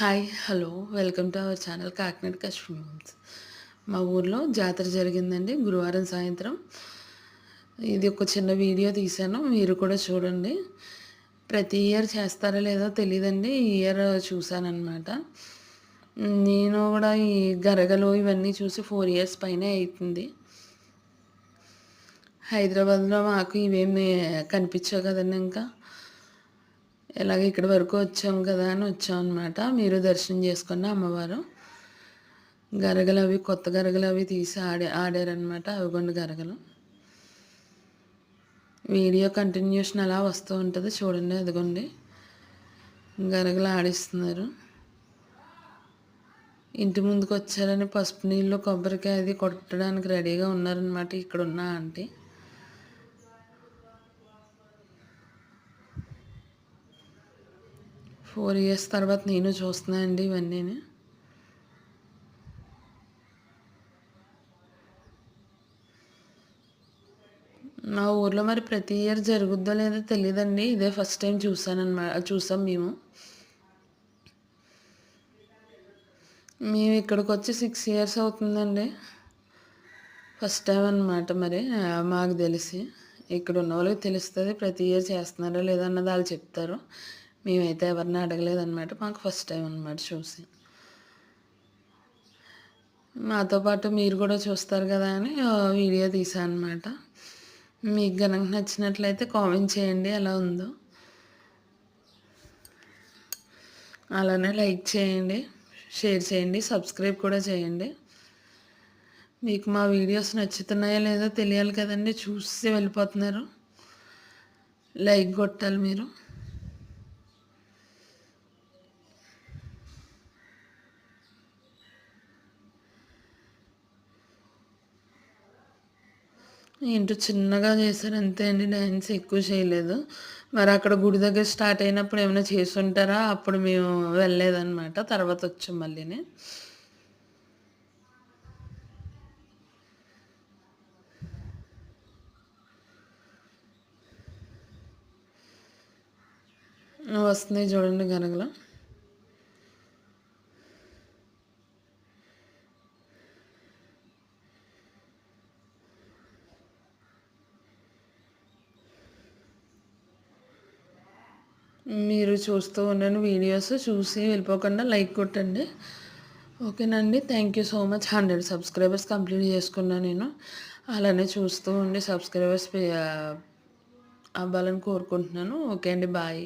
Hi hello welcome to our channel Kakinada Kashmir homes. మా ఊర్లో జాతర జరిగిందండి గురువారం సాయంత్రం. ఇది ఒక చిన్న వీడియో తీశాను, మీరు కూడా చూడండి. ప్రతి ఇయర్ చేస్తారో లేదో తెలియదండి, ఈ ఇయర్ చూశానమాట. నేను కూడా ఈ గరగలు ఇవన్నీ చూసి 4 ఇయర్స్ పైనే అవుతుంది. హైదరాబాద్లో మాకు ఇవేమి కనిపించావు కదండి. ఇంకా ఎలాగ ఇక్కడి వరకు వచ్చాం కదా అని వచ్చాం అనమాట. మీరు దర్శనం చేసుకున్న అమ్మవారు గరగలు అవి కొత్త గరగలు అవి తీసి ఆడారనమాట. అవిగొండ గరగలు వీడియో కంటిన్యూషన్ అలా వస్తూ ఉంటుంది చూడండి. అదిగోండి గరగలు ఆడిస్తున్నారు. ఇంటి ముందుకు వచ్చారని పసుపు నీళ్ళు కొబ్బరికాయ అది కొట్టడానికి రెడీగా ఉన్నారనమాట ఇక్కడ ఉన్న ఆంటీ. 4 ఇయర్స్ తర్వాత నేను చూస్తున్నాను అండి ఇవన్నీ. మా ఊర్లో మరి ప్రతి ఇయర్ జరుగుద్దో లేదో తెలియదండి. ఇదే ఫస్ట్ టైం చూసాం మేము. ఇక్కడికి వచ్చి 6 ఇయర్స్ అవుతుందండి. ఫస్ట్ టైం అనమాట. మరి మాకు తెలిసి ఇక్కడ ఉన్న వాళ్ళకి తెలుస్తుంది ప్రతి ఇయర్ చేస్తున్నారో లేదన్నది వాళ్ళు చెప్తారు. మేమైతే ఎవరిని అడగలేదన్నమాట. మాకు ఫస్ట్ టైం అనమాట చూసి. మాతో పాటు మీరు కూడా చూస్తారు కదా అని వీడియో తీసాను అనమాట. మీకు కనుక నచ్చినట్లయితే కామెంట్ చేయండి ఎలా ఉందో. అలానే లైక్ చేయండి, షేర్ చేయండి, సబ్స్క్రైబ్ కూడా చేయండి. మీకు మా వీడియోస్ నచ్చుతున్నాయో లేదో తెలియాలి కదండి. చూసి వెళ్ళిపోతున్నారు, లైక్ కొట్టాలి మీరు. ఏంటో చిన్నగా చేశారు అంతే అండి, డ్యాన్స్ ఎక్కువ చేయలేదు. మరి అక్కడ గుడి దగ్గర స్టార్ట్ అయినప్పుడు ఏమైనా చేసుంటారా? అప్పుడు మేము వెళ్ళలేదన్నమాట, తర్వాత వచ్చాం మళ్ళీని. వస్తున్నాయి చూడండి గనగలు. మీరు చూస్తూ ఉండండి వీడియోస్, చూసి వెళ్ళిపోకుండా లైక్ కొట్టండి. ఓకేనండి, thank you so much. 100 subscribers complete చేసుకున్నాను నేను. అలానే చూస్తూ ఉండి సబ్స్క్రైబర్స్ అవ్వాలని కోరుకుంటున్నాను. ఓకే అండి, బాయ్.